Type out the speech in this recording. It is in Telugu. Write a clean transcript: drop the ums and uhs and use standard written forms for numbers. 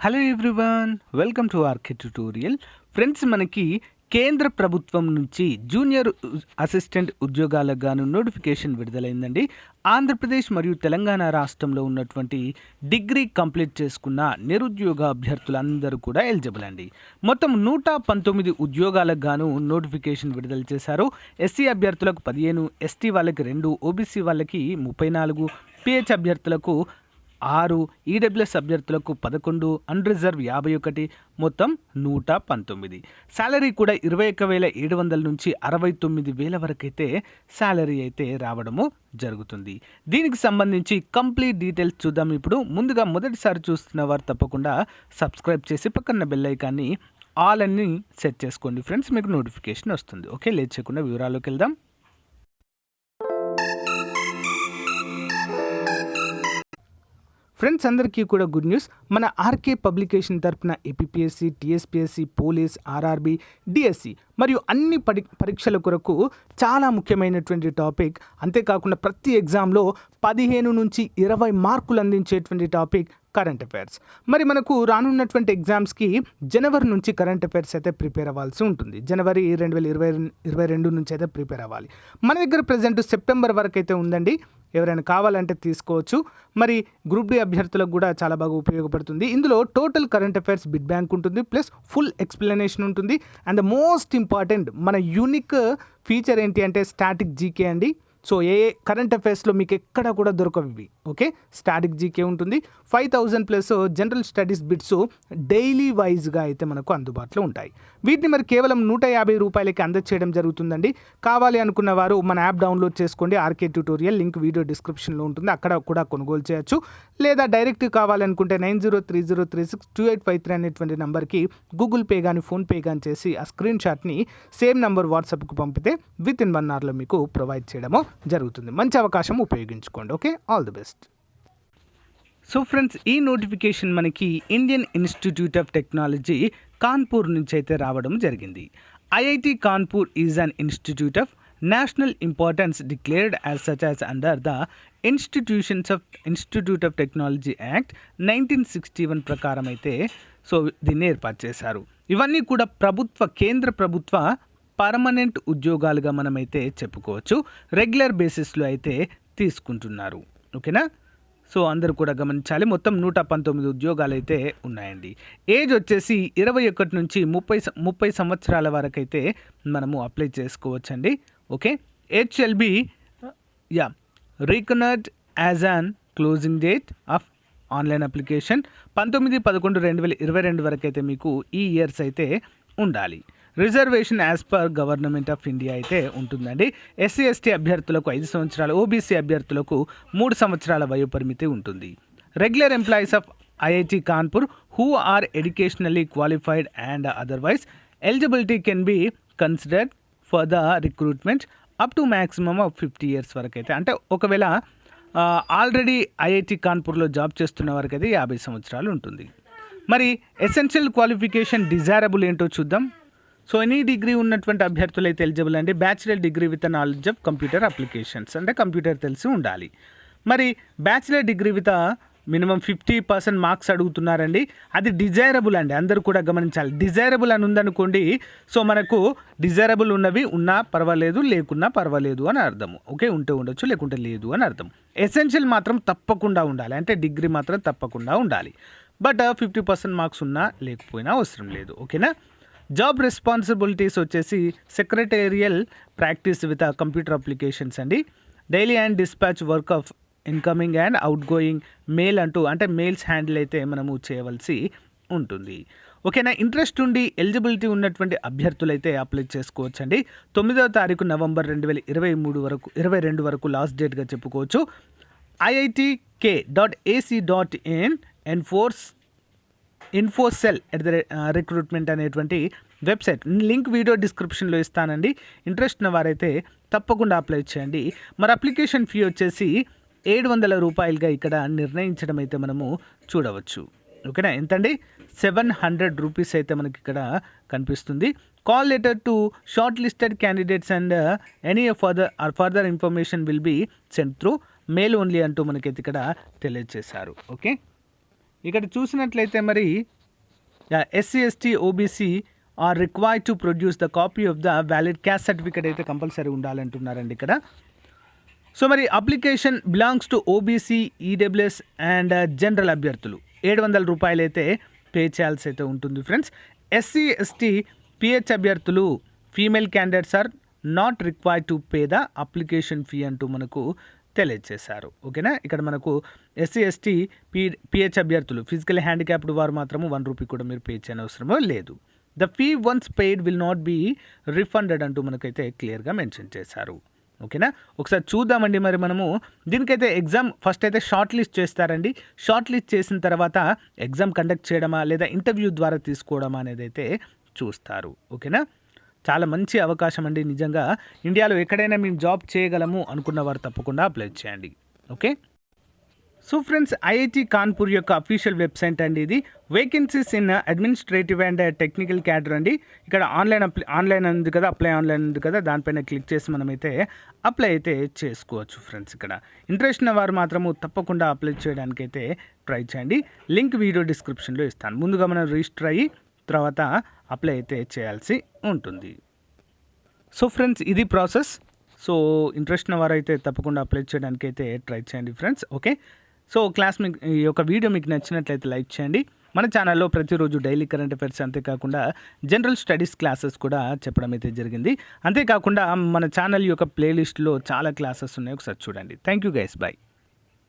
Hello everyone, welcome to RK tutorial. Friends, మనకి కేంద్ర ప్రభుత్వం నుంచి జూనియర్ అసిస్టెంట్ ఉద్యోగాలకు గాను నోటిఫికేషన్ విడుదలైందండి. ఆంధ్రప్రదేశ్ మరియు తెలంగాణ రాష్ట్రంలో ఉన్నటువంటి డిగ్రీ కంప్లీట్ చేసుకున్న నిరుద్యోగ అభ్యర్థులందరూ కూడా ఎలిజిబుల్ అండి. మొత్తం 119 ఉద్యోగాలకు గాను నోటిఫికేషన్ విడుదల చేశారు. ఎస్సీ అభ్యర్థులకు 15, ఎస్టీ వాళ్ళకి 2, ఓబీసీ వాళ్ళకి 34, పిహెచ్ అభ్యర్థులకు 6, ఈడబ్ల్యూఎస్ అభ్యర్థులకు 11, అన్రిజర్వ్ 51, మొత్తం 119. శాలరీ కూడా 21,700 నుంచి 69,000 వరకు అయితే శాలరీ అయితే రావడము జరుగుతుంది. దీనికి సంబంధించి కంప్లీట్ డీటెయిల్స్ చూద్దాం. ఇప్పుడు ముందుగా మొదటిసారి చూస్తున్న వారు తప్పకుండా సబ్స్క్రైబ్ చేసి పక్కన బెల్ ఐకాన్ని ఆల్ అని సెట్ చేసుకోండి ఫ్రెండ్స్, మీకు నోటిఫికేషన్ వస్తుంది. ఓకే, లేట్ చేయకుండా వివరాల్లోకి వెళ్దాం. ఫ్రెండ్స్, అందరికీ కూడా గుడ్ న్యూస్. మన ఆర్కే పబ్లికేషన్ తరపున APSC, TSPSC, police, RRB, DSC మరియు అన్ని పరీక్షల కొరకు చాలా ముఖ్యమైనటువంటి టాపిక్. అంతేకాకుండా ప్రతి ఎగ్జామ్లో 15 నుంచి 20 మార్కులు అందించేటువంటి టాపిక్ కరెంట్ అఫైర్స్. మరి మనకు రానున్నటువంటి ఎగ్జామ్స్కి జనవరి నుంచి కరెంట్ అఫైర్స్ అయితే ప్రిపేర్ అవ్వాల్సి ఉంటుంది. జనవరి 2022 నుంచి అయితే ప్రిపేర్ అవ్వాలి. మన దగ్గర ప్రజెంట్ సెప్టెంబర్ వరకు అయితే ఉందండి. ఎవరైనా కావాలంటే తీసుకోవచ్చు. మరి గ్రూప్ డి అభ్యర్థులకు కూడా చాలా బాగా ఉపయోగపడుతుంది. ఇందులో total current affairs bit bank ఉంటుంది, ప్లస్ ఫుల్ ఎక్స్ప్లెనేషన్ ఉంటుంది. అండ్ మోస్ట్ ఇంపార్టెంట్ మన యూనిక్ ఫీచర్ ఏంటి అంటే స్టాటిక్ జీకే అండి. సో ఏ కరెంట్ అఫైర్స్లో మీకు ఎక్కడ కూడా దొరకవు ఇవి. ఓకే, స్టాటిక్ జీకే ఉంటుంది. 5,000 plus general studies bits daily వైజ్గా అయితే మనకు అందుబాటులో ఉంటాయి. వీటిని మరి కేవలం 150 రూపాయలకి అందచేయడం జరుగుతుందండి. కావాలి అనుకున్న వారు మన యాప్ డౌన్లోడ్ చేసుకోండి. ఆర్కే ట్యుటోరియల్ లింక్ వీడియో డిస్క్రిప్షన్లో ఉంటుంది, అక్కడ కూడా కొనుగోలు చేయొచ్చు. లేదా డైరెక్ట్ కావాలనుకుంటే 9030362853 అనేటువంటి నెంబర్కి గూగుల్ పే కానీ ఫోన్పే కానీ చేసి ఆ స్క్రీన్ షాట్ని సేమ్ నెంబర్ వాట్సాప్కు పంపితే విత్ ఇన్ 1 అవర్లో మీకు ప్రొవైడ్ చేయడము జరుగుతుంది. మంచి అవకాశం, ఉపయోగించుకోండి. Okay, all the best. So friends, ఈ నోటిఫికేషన్ మనకి Indian institute of technology Kanpur నుంచి అయితే రావడం జరిగింది. IIT Kanpur is an institute of national importance declared as such as under the institute of technology act 1961 ప్రకారం అయితే సో దీన్ని ఏర్పాటు చేశారు. ఇవన్నీ కూడా కేంద్ర ప్రభుత్వ పర్మనెంట్ ఉద్యోగాలుగా మనమైతే చెప్పుకోవచ్చు. రెగ్యులర్ బేసిస్లో అయితే తీసుకుంటున్నారు. ఓకేనా, సో అందరూ కూడా గమనించాలి. మొత్తం 119 ఉద్యోగాలు అయితే ఉన్నాయండి. ఏజ్ వచ్చేసి 21 నుంచి 30 సంవత్సరాల వరకు అయితే మనము అప్లై చేసుకోవచ్చండి. Okay, age shall be recognised as on closing date of online application 19/11/2022 వరకు అయితే మీకు ఈ ఇయర్స్ అయితే ఉండాలి. Reservation as per government of India అయితే ఉంటుందండి. ఎస్సీ ఎస్టీ అభ్యర్థులకు 5 సంవత్సరాలు, ఓబీసీ అభ్యర్థులకు 3 సంవత్సరాల వయోపరిమితి ఉంటుంది. Regular employees of IIT Kanpur who are educationally qualified and otherwise eligibility can be considered for the recruitment up to maximum of 50 years వరకు అయితే. అంటే ఒకవేళ ఆల్రెడీ ఐఐటి కాన్పూర్లో జాబ్ చేస్తున్న వరకు అయితే 50 సంవత్సరాలు ఉంటుంది. మరి ఎసెన్షియల్ క్వాలిఫికేషన్ డిజైరబుల్ ఏంటో చూద్దాం. సో ఎనీ డిగ్రీ ఉన్నటువంటి అభ్యర్థులు అయితే ఎలిజిబుల్ అండి. Bachelor degree with knowledge of computer applications, అంటే కంప్యూటర్ తెలిసి ఉండాలి. మరి bachelor degree with minimum 50% marks అడుగుతున్నారండి. అది డిజైరబుల్ అండి, అందరూ కూడా గమనించాలి. డిజైరబుల్ అని ఉందనుకోండి, సో మనకు డిజైరబుల్ ఉన్నవి ఉన్నా పర్వాలేదు, లేకున్నా పర్వాలేదు అని అర్థము. ఓకే, ఉంటే ఉండొచ్చు, లేకుంటే లేదు అని అర్థం. ఎసెన్షియల్ మాత్రం తప్పకుండా ఉండాలి, అంటే డిగ్రీ మాత్రం తప్పకుండా ఉండాలి. బట్ 50% మార్క్స్ ఉన్నా లేకపోయినా అవసరం లేదు. ఓకేనా. జాబ్ రెస్పాన్సిబిలిటీస్ వచ్చేసి secretarial practice with computer applications అండి. Daily and dispatch work of incoming and outgoing mail అంటూ, అంటే మెయిల్స్ హ్యాండిల్ అయితే మనము చేయవలసి ఉంటుంది. ఓకేనా. ఇంట్రెస్ట్ ఉండి ఎలిజిబిలిటీ ఉన్నటువంటి అభ్యర్థులు అయితే అప్లై చేసుకోవచ్చండి. 9వ తారీఖు నవంబర్ 2022 వరకు లాస్ట్ డేట్గా చెప్పుకోవచ్చు. iitk.ac.in ఇన్ఫోసెల్ రిక్రూట్మెంట్ అనేటువంటి వెబ్సైట్ లింక్ వీడియో డిస్క్రిప్షన్లో ఇస్తానండి. ఇంట్రెస్ట్ ఉన్న వారైతే తప్పకుండా అప్లై చేయండి. మరి అప్లికేషన్ ఫీ వచ్చేసి 700 రూపాయలుగా ఇక్కడ నిర్ణయించడం అయితే మనము చూడవచ్చు. ఓకేనా, ఎంతండి? 700 రూపీస్ అయితే మనకి ఇక్కడ కనిపిస్తుంది. Call letter to short listed candidates and any further information will be send through mail only అంటూ మనకైతే ఇక్కడ తెలియజేశారు. ఓకే, ఇక్కడ చూసినట్లయితే మరి SC ST OBC are required to produce the copy of the valid caste certificate అయితే కంపల్సరీ ఉండాలంటున్నారండి ఇక్కడ. సో మరి application belongs to OBC, EWS and general అభ్యర్థులు 700 రూపాయలు అయితే పే చేయాల్సి అయితే ఉంటుంది ఫ్రెండ్స్. ఎస్సీ ఎస్టీ పిహెచ్ అభ్యర్థులు female candidates are not required to pay the application fee అంటూ మనకు తెలియజేశారు. ఓకేనా, ఇక్కడ మనకు ఎస్సీ ఎస్టీ పిహెచ్ అభ్యర్థులు ఫిజికల్ హ్యాండిక్యాప్డ్ వారు మాత్రము 1 రూపీ కూడా మీరు పే చేయని అవసరమో లేదు. The fee once paid will not be refunded అంటూ మనకైతే క్లియర్గా మెన్షన్ చేశారు. ఓకేనా, ఒకసారి చూద్దామండి. మరి మనము దీనికైతే ఎగ్జామ్ ఫస్ట్ అయితే షార్ట్ లిస్ట్ చేస్తారండి. షార్ట్ లిస్ట్ చేసిన తర్వాత ఎగ్జామ్ కండక్ట్ చేయడమా లేదా ఇంటర్వ్యూ ద్వారా తీసుకోవడమా అనేది అయితే చూస్తారు. ఓకేనా, చాలా మంచి అవకాశం అండి నిజంగా. ఇండియాలో ఎక్కడైనా మేము జాబ్ చేయగలము అనుకున్న వారు తప్పకుండా అప్లై చేయండి. Okay, so friends, IIT Kanpur యొక్క అఫీషియల్ వెబ్సైట్ అండి ఇది. Vacancies in administrative and technical cadre అండి. ఇక్కడ ఆన్లైన్ ఉంది కదా, అప్లై ఆన్లైన్ ఉంది కదా, దానిపైన క్లిక్ చేసి మనమైతే అప్లై అయితే చేసుకోవచ్చు ఫ్రెండ్స్. ఇక్కడ ఇంట్రెస్ట్ ఉన్న వారు మాత్రము తప్పకుండా అప్లై చేయడానికి అయితే ట్రై చేయండి. లింక్ వీడియో డిస్క్రిప్షన్లో ఇస్తాను. ముందుగా మనం రిజిస్టర్ అయ్యి తర్వాత అప్లై అయితే చేయాల్సి ఉంటుంది. సో ఫ్రెండ్స్, ఇది ప్రాసెస్. సో ఇంట్రెస్ట్ ఉన్న వారైతే తప్పకుండా అప్లై చేయడానికి అయితే ట్రై చేయండి ఫ్రెండ్స్. ఓకే, సో ఈ యొక్క వీడియో మీకు నచ్చినట్లయితే లైక్ చేయండి. మన ఛానల్లో ప్రతిరోజు డైలీ కరెంట్ అఫైర్స్, అంతేకాకుండా జనరల్ స్టడీస్ క్లాసెస్ కూడా చెప్పడం అయితే జరిగింది. అంతేకాకుండా మన ఛానల్ యొక్క ప్లేలిస్ట్లో చాలా క్లాసెస్ ఉన్నాయి, ఒకసారి చూడండి. Thank you guys, bye.